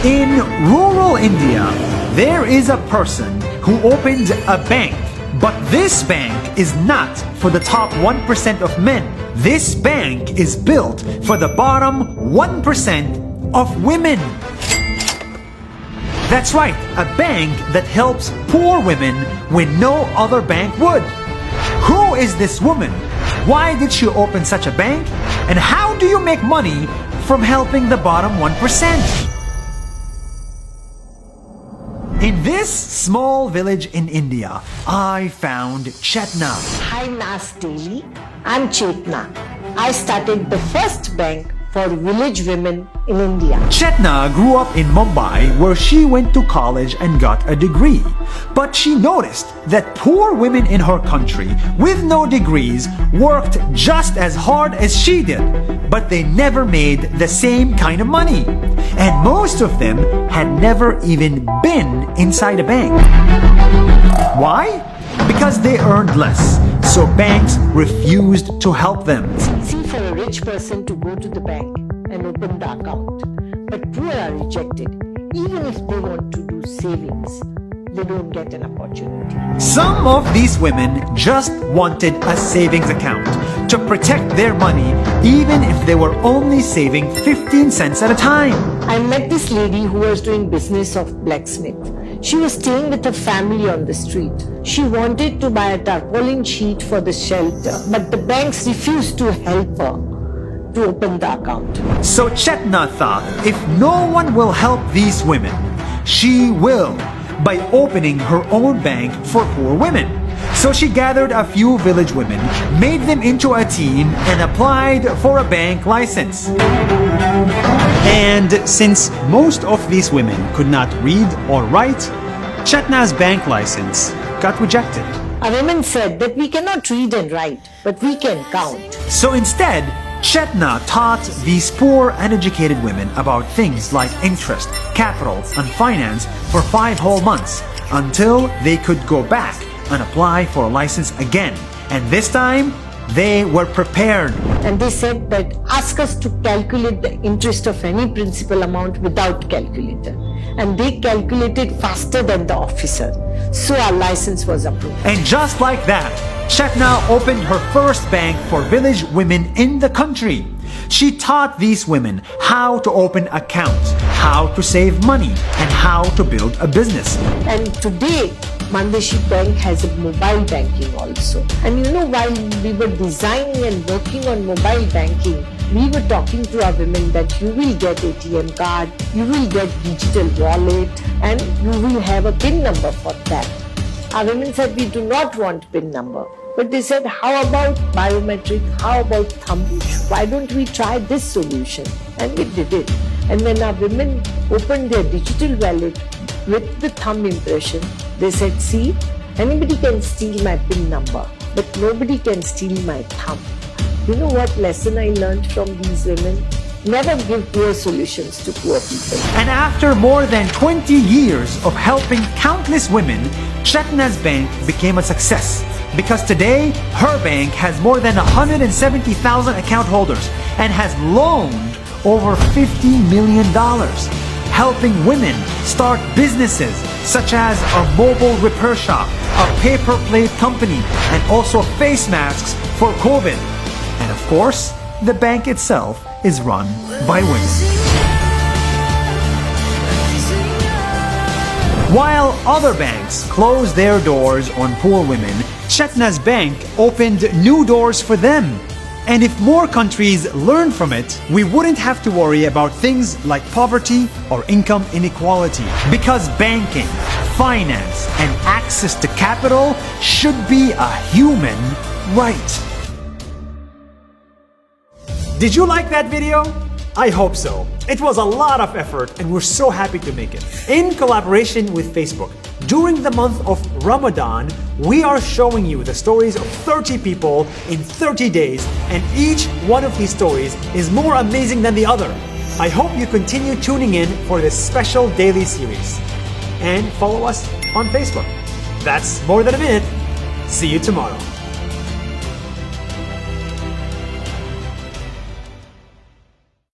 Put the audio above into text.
In rural India, there is a person who opened a bank. But this bank is not for the top 1% of men. This bank is built for the bottom 1% of women. That's right, a bank that helps poor women when no other bank would. Who is this woman? Why did she open such a bank? And how do you make money from helping the bottom 1%? In this small village in India, I found Chetna. Hi Nas Daily, I'm Chetna. I started the first bank for village women in India. Chetna grew up in Mumbai, where she went to college and got a degree. But she noticed that poor women in her country with no degrees worked just as hard as she did, but they never made the same kind of money. And most of them had never even been inside a bank. Why? Because they earned less, so banks refused to help them. It's easy for a rich person to go to the bank and open the account, but poor are rejected. Even if they want to do savings, they don't get an opportunity. Some of these women just wanted a savings account to protect their money, even if they were only saving 15 cents at a time. I met this lady who was doing business of blacksmith. She was staying with her family on the street. She wanted to buy a tarpaulin sheet for the shelter, but the banks refused to help her to open the account. So Chetna thought, if no one will help these women, she will, by opening her own bank for poor women. So she gathered a few village women, made them into a team, and applied for a bank license. And since most of these women could not read or write, Chetna's bank license got rejected. A woman said that we cannot read and write, but we can count. So instead, Chetna taught these poor uneducated women about things like interest, capital, and finance for 5 whole months until they could go back and apply for a license again. And this time, they were prepared. And they said that ask us to calculate the interest of any principal amount without calculator. And they calculated faster than the officer. So our license was approved. And just like that, Chetna opened her first bank for village women in the country. She taught these women how to open accounts, how to save money, and how to build a business. And today, Mandeshi Bank has a mobile banking also. And you know, while we were designing and working on mobile banking, we were talking to our women that you will get ATM card, you will get digital wallet, and you will have a PIN number for that. Our women said we do not want PIN number. But they said, how about biometric? How about thumb? Why don't we try this solution? And we did it. And when our women opened their digital wallet with the thumb impression, they said, see, anybody can steal my PIN number, but nobody can steal my thumb. You know what lesson I learned from these women? Never give poor solutions to poor people. And after more than 20 years of helping countless women, Chetna's bank became a success. Because today, her bank has more than 170,000 account holders and has loaned over $50 million, helping women start businesses such as a mobile repair shop, a paper plate company, and also face masks for COVID. And of course, the bank itself is run by women. While other banks closed their doors on poor women, Chetna's bank opened new doors for them. And if more countries learn from it, we wouldn't have to worry about things like poverty or income inequality. Because banking, finance, and access to capital should be a human right. Did you like that video? I hope so. It was a lot of effort and we're so happy to make it. In collaboration with Facebook, during the month of Ramadan, we are showing you the stories of 30 people in 30 days, and each one of these stories is more amazing than the other. I hope you continue tuning in for this special daily series. And follow us on Facebook. That's more than a minute. See you tomorrow.